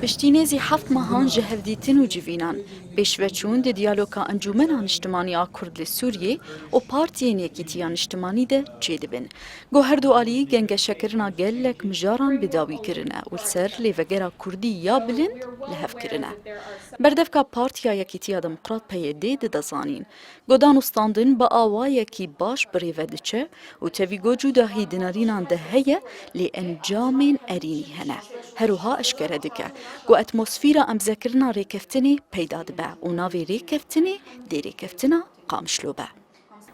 پشتینێزی حەفت مەهان ji hevdîtin û civînan pêşveçûn di diyaloga Encûmena Niştimaniya Kurd li Sûriyê û partiyên Yekîtiya Niştimanî de çêdibin. Got her du alî gengeşekirina gelek mijaran bi dawî kirine û li ser lêvegera Kurdî ya bilind li hev kirine. Berdevka Partiya Yekîtiya Demokrat PYD didezanîn. Godan û standin bi awayekî baş bi rêve diçe û tevî got cudahî dinarînan de heye lê encamên erînî hene. Herûha eşkere dike got atmosfîra emzekirina rêkeftinê peyda dibe û navê rêkeftinê dê rêkeftina Qamişlo be.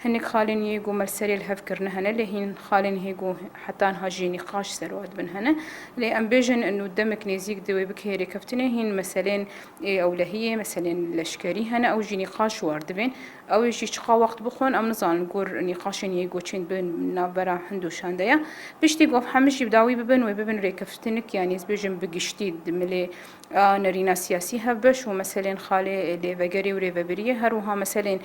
هنك خالين يجو مرسلي الهفكرنا هنا اللي هين خالين يجو حتى هاجي نقاش سروات بن هنا اللي أمبيجن إنه دمك نزيك دوي بكيري كفتنا هين مثلا أولهية مثلا لشكري هنا أو جي نقاش وارد بين أو يجي شقا وقت بخون أم نظام نقول نقاشين يجو تشين بين نابرا هندو شانديا بيشتي قف حمشي بداوي ببن وببن ريكفتنك يعني زبيجن بقشتي ملي نرينا سياسي هبش ومثلا خالي اللي بجري وريفبريه هروها مثلا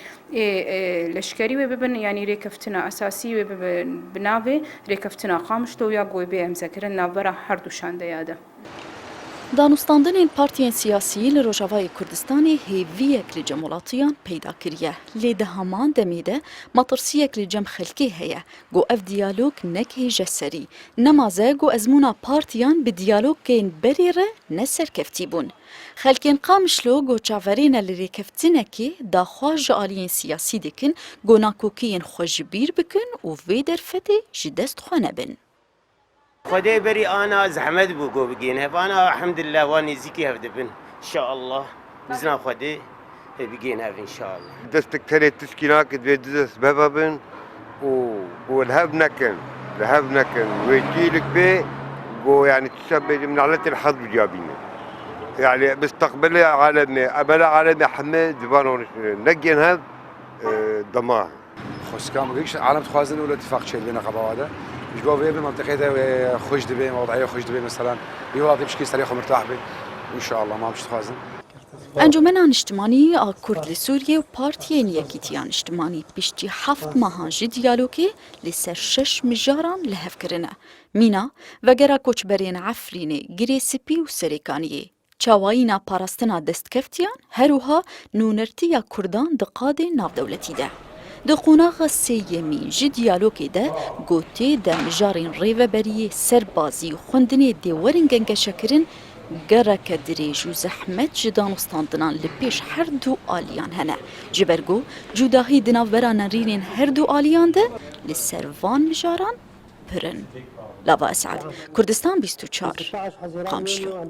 لشكري ببن يعني ريكفتنا أساسي وبنابه ريكفتنا قامشتو يا قوي بهم ذكرنا برا حردو شاندياده. Danûstandinên partiyên siyasî li Rojavayê Kurdistanê hêviyek li cemolatiyan peyda kiriye. Lê di heman demê de matirsiyek li cem xelkê heye. Got ev diyalog nekê ji serî. Nemaze got ezmûna partiyan bi diyalogên berê re ne serkeftî bûn. Xelkên Qamişlo got çaverêne li rêkeftinekê daxwaz ji aliyên siyasî dikin, got nakokiyên xwe ji bîr bikin û vê derfetê ji dest xwe nebin. خدای بری آنا زحمت بگو بگین هف آنا الحمد لله وانی زیکی هف دبن ان شاء الله بزنا خدای بگین هف ان شاء الله دستك تري تشكيلات بيدز بابن والهب نكن الهب نكن ويجيلك بي يعني تشبه من علة الحظ جابينه يعني بستقبل عالمي أبلا عالمي حمد زبانون نجين هذا ضمان خوش كام بيكش عالم تخوازن ولا اتفاق شيء بين قبواده مش قوي بمنطقة خوش دبي وضعية خوش دبي مثلا بيوضع بشكل سريع ومرتاح به إن شاء الله ما مش تخوازن. Encûmena Niştimanî a Kurd li Sûriyê û partiyên Yekîtiya Niştimanî piştî heft mehan ji diyalogê li ser 6 mijaran li hev kirine. Mîna vegera koçberên Efrînê, Girêsipî û Serêkaniyê. Çawayîna parastina destkeftiyan herûha nûnertiya Kurdan di qadê navdewletî de. Di qonaxa sêyemî ji diyalogê de gotê de mijarên rêveberiyê, serbazî û xwendinê dê werin gengeşekirin gereke dirêj û zehmet ji danûstandinan li pêş her du aliyan hene. Ji ber got cudahî di navbera nerînên her du aliyan de li ser van mijaran pirin. Lava Esad, Kurdistan 24 Qamişlo.